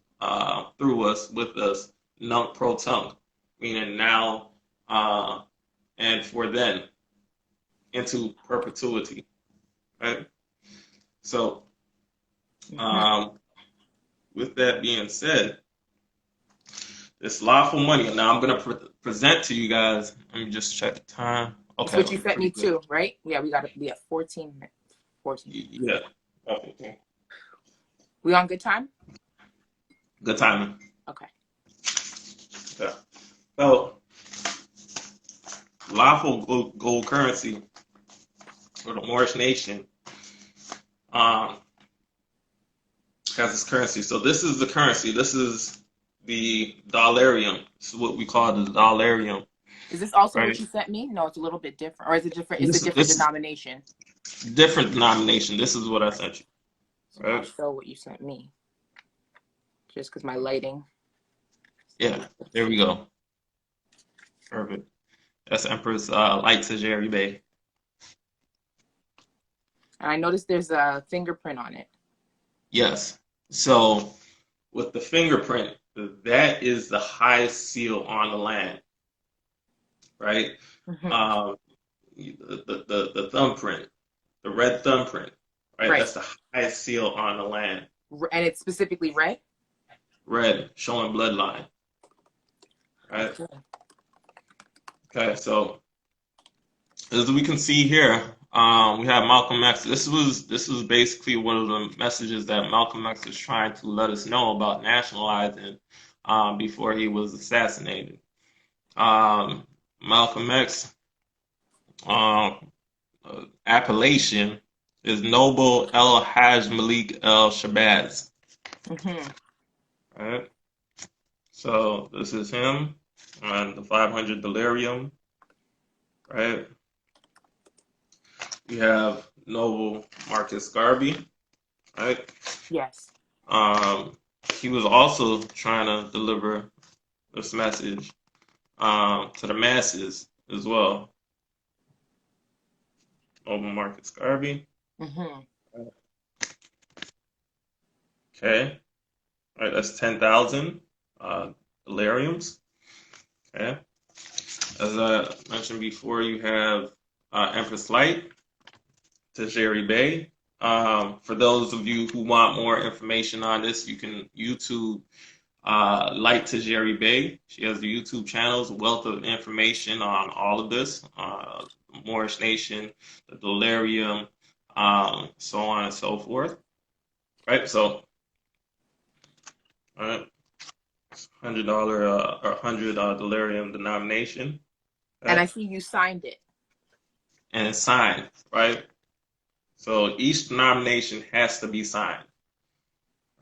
through us, with us, nunc pro tunc, meaning now and for then, into perpetuity, right? So, with that being said, this lawful money. Now I'm gonna present to you guys. Let me just check the time. It's Okay, what you we're sent pretty me good. too, right? Yeah, we got to be at 14 minutes. 14 minutes. Yeah. Okay. We on good time? Good timing. Okay. Yeah. So, lawful gold currency for the Moorish nation um, has this currency. So this is the currency. This is the dollarium. This is what we call the dollarium, Is this also what right? you sent me? No, it's a little bit different. Or is it different? It's a This different this is denomination. different denomination. This is what I sent you, So I'll right? show what you sent me. Just because my lighting. Yeah. There we go. Perfect. That's Empress Light to Jerry Bay. And I noticed there's a fingerprint on it. Yes. So with the fingerprint, that is the highest seal on the land, right? Mm-hmm. Um, the thumbprint, the red thumbprint, right? Right. That's the highest seal on the land. And it's specifically red? Red, showing bloodline, right? Okay. Okay, so as we can see here, we have Malcolm X. This was basically one of the messages that Malcolm X was trying to let us know about nationalizing before he was assassinated. Malcolm X um, appellation is Noble El Haj Malik El Shabazz. Mm-hmm. Right. So this is him on the 500 delirium. Right. We have Noble Marcus Garvey. Right. Yes. He was also trying to deliver this message to the masses as well. Noble Marcus Garvey. Mm-hmm. Okay. All right, that's 10,000 deliriums. Okay. As I mentioned before, you have Empress Light to Jerry Bay. For those of you who want more information on this, you can YouTube Light to Jerry Bay. She has the YouTube channels, a wealth of information on all of this, Moorish Nation, the delirium, so on and so forth. Right. So, all right. $100 or 100 delirium denomination, And right? I see you signed it. And it's signed, right? So each denomination has to be signed,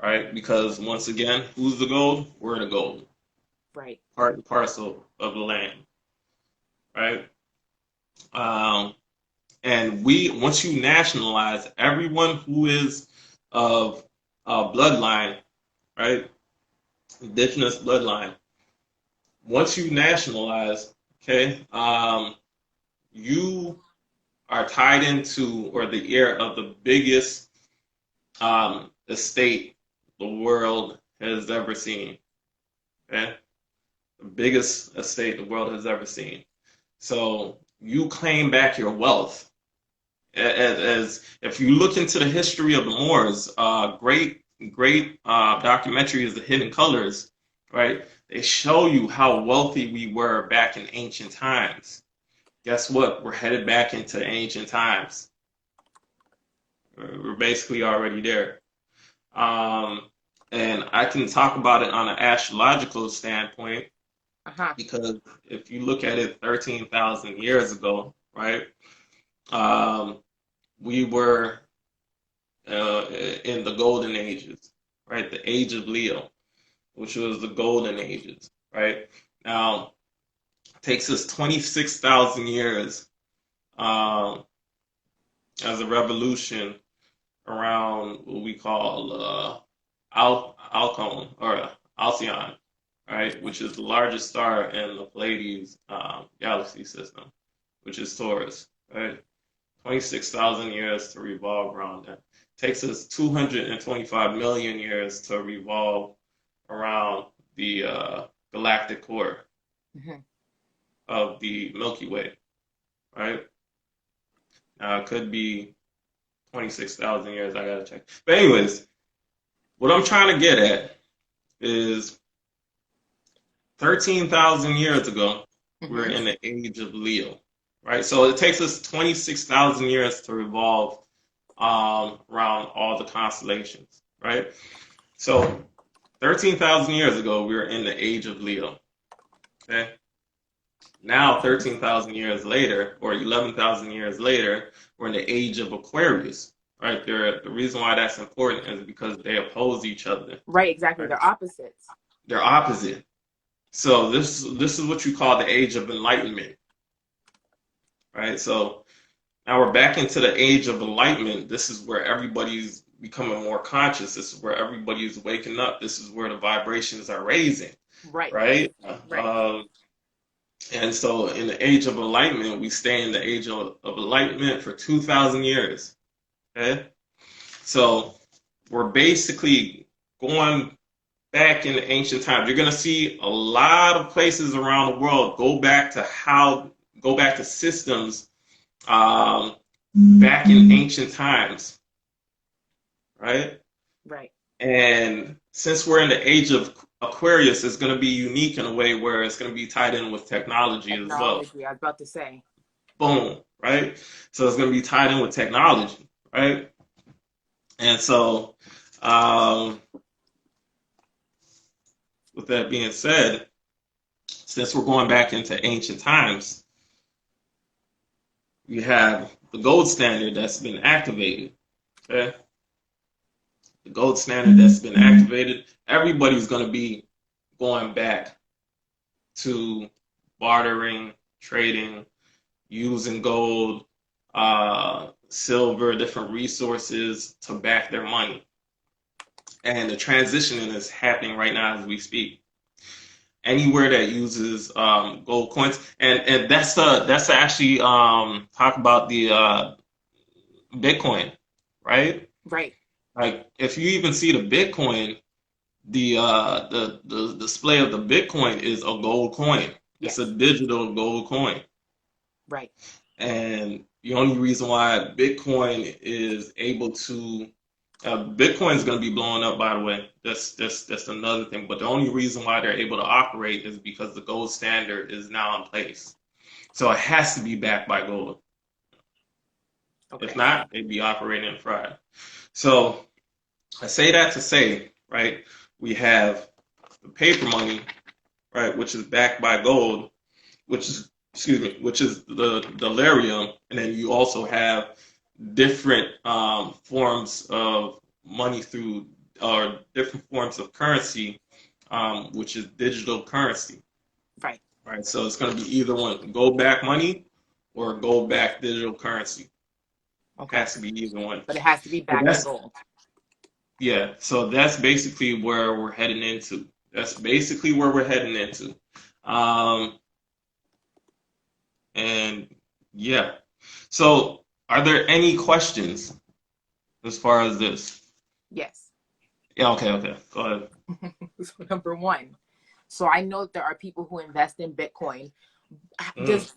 right? Because once again, who's the gold? We're the gold, Right. part and parcel of the land, right? Um, and once you nationalize, everyone who is of bloodline, right? Indigenous bloodline. Once you nationalize, okay, you are tied into or the heir of the biggest estate the world has ever seen. Okay, the biggest estate the world has ever seen. So you claim back your wealth. As if you look into the history of the Moors, great documentary is The Hidden Colors, right? They show you how wealthy we were back in ancient times. Guess what? We're headed back into ancient times. We're basically already there. Um, and I can talk about it on an astrological standpoint Uh-huh. because if you look at it 13,000 years ago, right, um, we were in the golden ages, right? The age of Leo, which was the golden ages, right? Now, it takes us 26,000 years um, as a revolution around what we call Alcone or Alcyon, right, which is the largest star in the Pleiades galaxy system, which is Taurus, right? 26,000 years to revolve around that. Takes us 225 million years to revolve around the galactic core Mhm. of the Milky Way, right? Now it could be 26,000 years. I gotta check. But anyways, what I'm trying to get at is 13,000 years ago, we're Mhm. in the age of Leo, right? So it takes us 26,000 years to revolve around all the constellations, right? So 13,000 years ago, we were in the age of Leo, okay? Now, 13,000 years later, or 11,000 years later, we're in the age of Aquarius, right? The reason why that's important is because they oppose each other, Right, exactly. right? They're opposites. They're opposite. So this is what you call the age of enlightenment, right? So now we're back into the age of enlightenment. This is where everybody's becoming more conscious. This is where everybody's waking up. This is where the vibrations are raising, Right. right? Right. And so in the age of enlightenment, we stay in the age of enlightenment for 2,000 years. Okay? So we're basically going back in the ancient times. You're going to see a lot of places around the world go back to systems back in ancient times, right? Right. And since we're in the age of Aquarius, it's going to be unique in a way where it's going to be tied in with technology as well. Technology. I was about to say. Boom, right? So it's going to be tied in with technology, right? And so, um, with that being said, since we're going back into ancient times, we have the gold standard that's been activated. Okay? The gold standard that's been activated. Everybody's going to be going back to bartering, trading, using gold, silver, different resources to back their money. And the transitioning is happening right now as we speak. Anywhere that uses gold coins, and that's actually talk about the Bitcoin, right? Right. Like if you even see the Bitcoin, the display of the Bitcoin is a gold coin. It's a Yes. digital gold coin. Right. And the only reason why Bitcoin is able to Bitcoin is going to be blowing up, by the way. That's another thing. But the only reason why they're able to operate is because the gold standard is now in place. So it has to be backed by gold. If Okay. not, they'd be operating in fraud. So I say that to say, right, we have the paper money, right, which is backed by gold, which is, excuse me, which is the delirium, and then you also have different forms of money through, or different forms of currency, which is digital currency, Right. right? So it's going to be either one, gold back money or gold back digital currency. Okay. Has to be either one. But it has to be But backed in gold. yeah, so that's basically where we're heading into. That's basically where we're heading into. Um, and yeah. So are there any questions as far as this? Yes. Yeah, okay. Go ahead. So number one. So I know that there are people who invest in Bitcoin. Mm.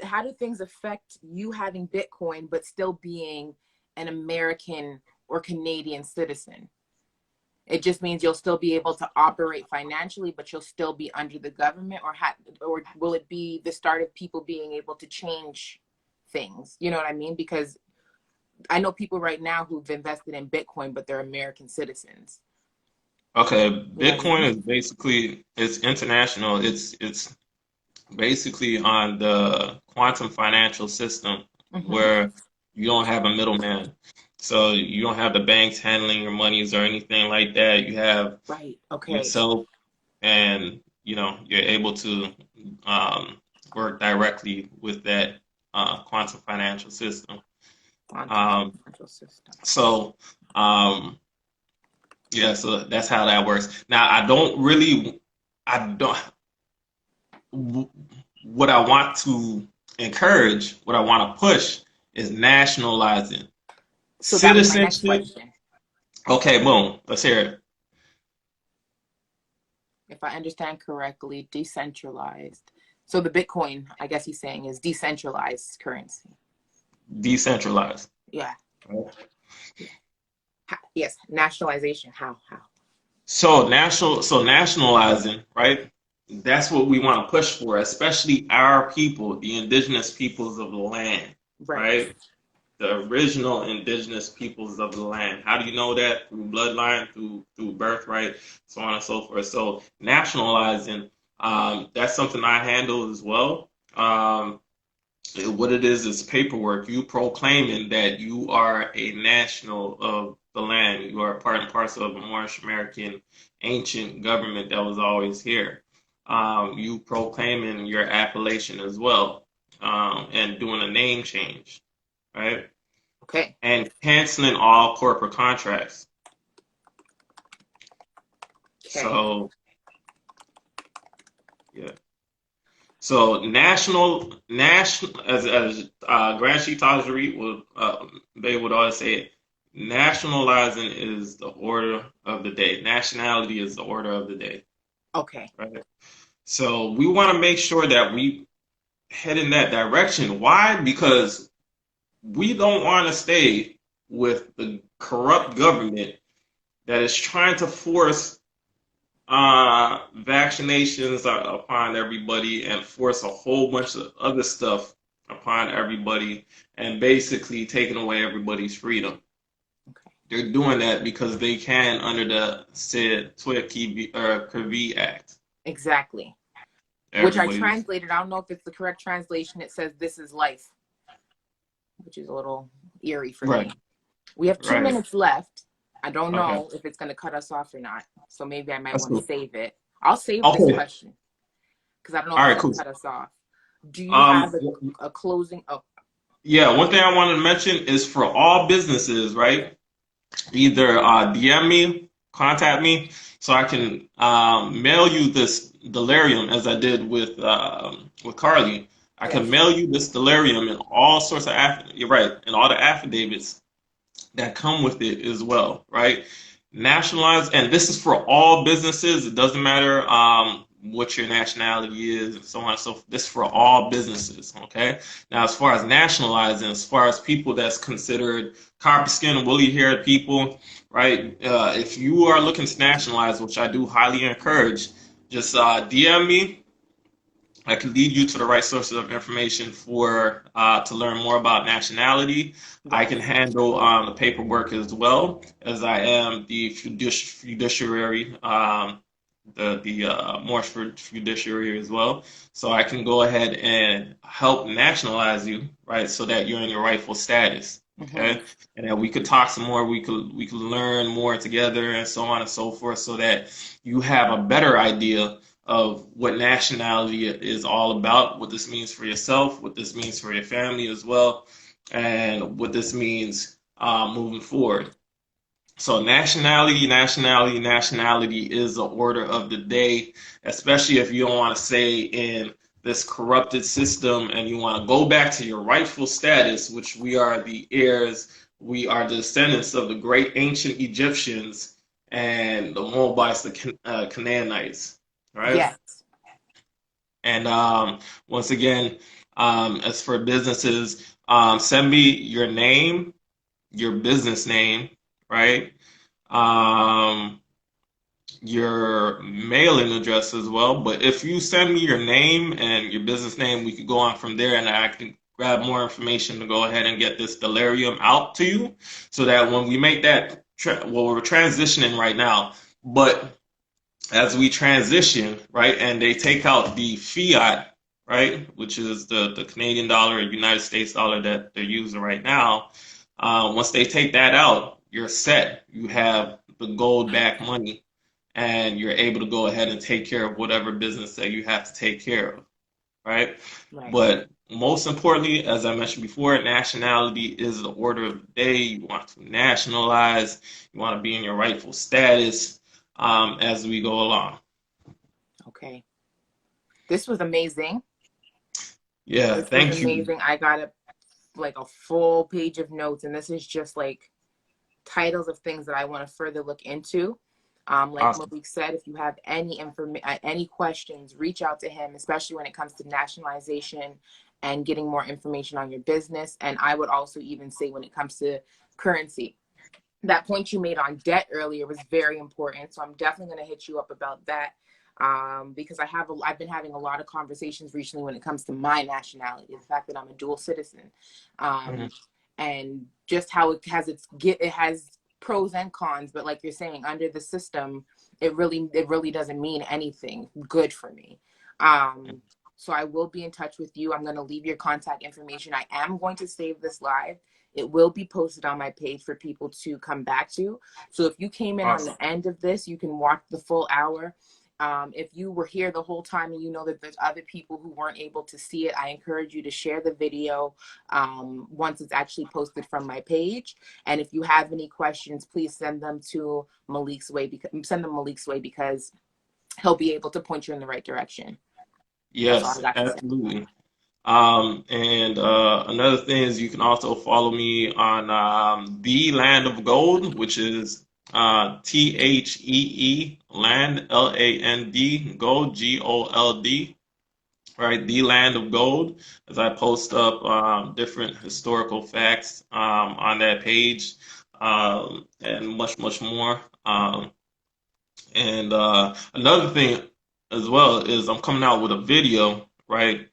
How do things affect you having Bitcoin but still being an American or Canadian citizen? It just means you'll still be able to operate financially, but you'll still be under the government, or will it be the start of people being able to change things? You know what I mean? Because I know people right now who've invested in Bitcoin, but they're American citizens. Okay, You know what I mean? Bitcoin is basically it's international. It's basically on the quantum financial system Mm-hmm. where you don't have a middleman. So you don't have the banks handling your monies or anything like that. You have Right. Okay. yourself, and you're able to um, work directly with that quantum financial system. Quantum Um, financial system. so um, yeah, so that's how that works. Now I don't. What I want to encourage, what I want to push, is nationalizing So that was my next citizenship. question. Okay, boom. Let's hear it. if I understand correctly, decentralized. So the Bitcoin, I guess he's saying, is decentralized currency. Decentralized. Yeah. Right? Yeah. Yes. Nationalization. How? So nationalizing, right? That's what we want to push for, especially our people, the indigenous peoples of the land, Right. right? The original indigenous peoples of the land. How do you know that? Through bloodline, through birthright, so on and so forth. So nationalizing, that's something I handle as well. What it is paperwork. You proclaiming that you are a national of the land. You are part and parcel of a Moorish American ancient government that was always here. You proclaiming your appellation as well, and doing a name change, right? Okay. And canceling all corporate contracts. Okay. So, yeah. So national, as Grand Chief Tajiri would, they would always say, nationalizing is the order of the day. Nationality is the order of the day, Okay. right? So we want to make sure that we head in that direction. Why? Because we don't want to stay with the corrupt government that is trying to force vaccinations upon everybody and force a whole bunch of other stuff upon everybody and basically taking away everybody's freedom. Okay. They're doing that because they can under the said Kirby Act. Exactly. Which I Everybody's translated. I don't know if it's the correct translation. It says "This is life," which is a little eerie for right, me. We have 2 right. minutes left. I don't Okay, know if it's going to cut us off or not. So maybe I might that's want to cool. save it. I'll save this Okay, question because I don't know if all it's right, going cool. to cut us off. Do you Um, have a closing? Oh, yeah, one thing I wanted to mention is for all businesses, right? Either DM me, contact me, so I can mail you this delirium as I did with Carly. I can yes. mail you this delirium and all sorts of you're right, and all the affidavits that come with it as well, right? Nationalize, and this is for all businesses. It doesn't matter what your nationality is, and so on and so forth. This is for all businesses, okay? Now, as far as nationalizing, as far as people that's considered copper skin, woolly haired people, right? If you are looking to nationalize, which I do highly encourage, just DM me. I can lead you to the right sources of information for to learn more about nationality. I can Yes. handle the paperwork as well as I am the fiduciary, the Moorish fiduciary as well. So I can go ahead and help nationalize you, right, so that you're in your rightful status. Mm-hmm. Okay, and that we could talk some more. We could learn more together, and so on and so forth, so that you have a better idea of what nationality is all about, what this means for yourself, what this means for your family as well, and what this means moving forward. So nationality is the order of the day, especially if you don't want to stay in this corrupted system and you want to go back to your rightful status, which we are the heirs, we are the descendants of the great ancient Egyptians and the Moabites, the Canaanites, right? Yes. And once again, as for businesses, send me your name, your business name, right? Um, your mailing address as well. But if you send me your name and your business name, we could go on from there and I can grab more information to go ahead and get this delirium out to you so that when we make that, well, we're transitioning right now, but as we transition, right, and they take out the fiat, right, which is the Canadian dollar or United States dollar that they're using right now, once they take that out, you're set. You have the gold backed money and you're able to go ahead and take care of whatever business that you have to take care of, right? Right. But most importantly, as I mentioned before, nationality is the order of the day. You want to nationalize, you want to be in your rightful status as we go along. Okay. This was amazing. Yeah, This was thank you. amazing. I got a full page of notes, and this is just like titles of things that I want to further look into. Like Awesome. Malik said, if you have any questions, reach out to him, especially when it comes to nationalization and getting more information on your business. And I would also even say when it comes to currency, that point you made on debt earlier was very important. So I'm definitely going to hit you up about that, because I've been having a lot of conversations recently when it comes to my nationality, the fact that I'm a dual citizen, Mhm. and just how it has pros and cons. But like you're saying, under the system, it really doesn't mean anything good for me. Um, so I will be in touch with you. I'm going to leave your contact information. I am going to save this live. It will be posted on my page for people to come back to. So if you came in on Awesome. the end of this, you can watch the full hour. If you were here the whole time and you know that there's other people who weren't able to see it, I encourage you to share the video once it's actually posted from my page. And if you have any questions, please send them Malik's way because he'll be able to point you in the right direction. That's all I Yes, got to say. absolutely. And another thing is you can also follow me on the Land of Gold, which is THEE Land LAND Gold GOLD, right? The Land of Gold, as I post up different historical facts on that page, and much more. And another thing as well is I'm coming out with a video, right?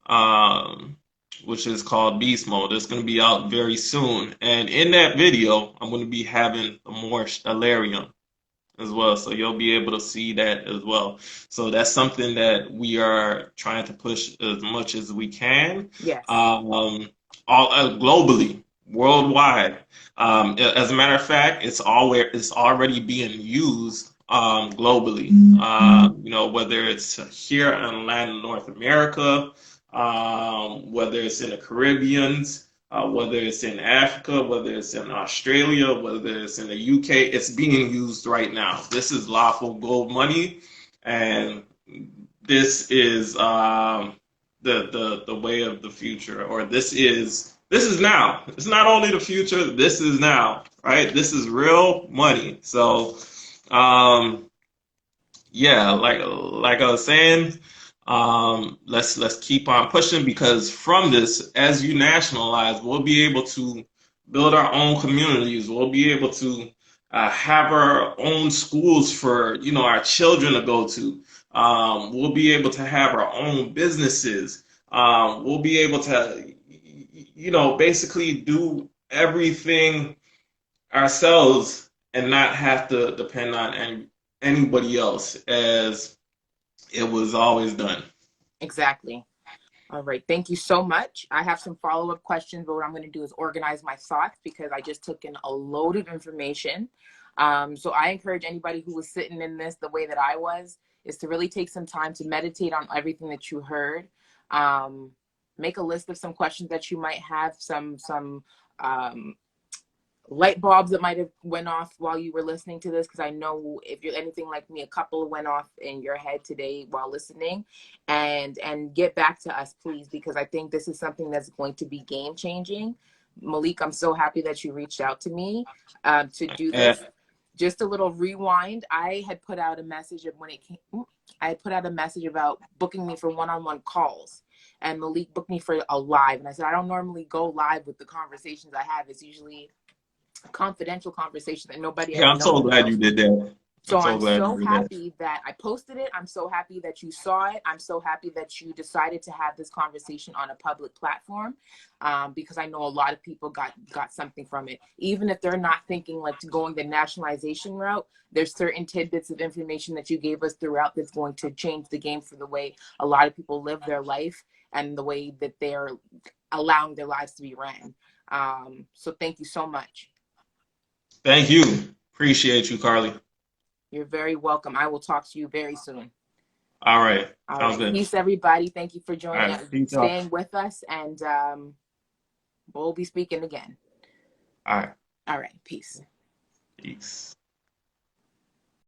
um, which is called Beast Mode. It's going to be out very soon. And in that video, I'm going to be having the Moorish as well. So you'll be able to see that as well. So that's something that we are trying to push as much as we can, Yes. all globally, worldwide. As a matter of fact, it's already being used globally. Whether it's here on land in North America, whether it's in the Caribbeans, whether it's in Africa, whether it's in Australia, whether it's in the UK, it's being used right now. This is lawful gold money, and this is the way of the future, or this is now. It's not only the future. This is now, right? This is real money. So, um, yeah, like I was saying, let's keep on pushing because from this, as you nationalize, we'll be able to build our own communities. We'll be able to have our own schools for our children to go to. We'll be able to have our own businesses. We'll be able to, basically do everything ourselves and not have to depend on anybody else as it was always done. Exactly. All right. Thank you so much. I have some follow-up questions, but what I'm going to do is organize my thoughts because I just took in a load of information. So I encourage anybody who was sitting in this the way that I was is to really take some time to meditate on everything that you heard. Um, Make a list of some questions that you might have, some light bulbs that might have went off while you were listening to this, because I know if you're anything like me, a couple went off in your head today while listening. And get back to us, please, because I think this is something that's going to be game changing. Malik, I'm so happy that you reached out to me to do And this. Just a little rewind. I had put out a message I put out a message about booking me for one-on-one calls, and Malik booked me for a live. And I said I don't normally go live with the conversations I have. It's usually confidential conversation that nobody yeah, ever I'm so knows glad about. you did that. I'm So so I'm glad so you did that. happy that I posted it. I'm so happy that you saw it. I'm so happy that you decided to have this conversation on a public platform, because I know a lot of people got something from it. Even if they're not thinking like going the nationalization route, there's certain tidbits of information that you gave us throughout that's going to change the game for the way a lot of people live their life and the way that they're allowing their lives to be ran. So thank you so much. Thank you. Appreciate you, Carly. You're very welcome. I will talk to you very soon. All right. All Sounds right. good. Peace, everybody. Thank you for All joining right. and Peace out. staying with us. And we'll be speaking again. All right. All right. Peace. Peace.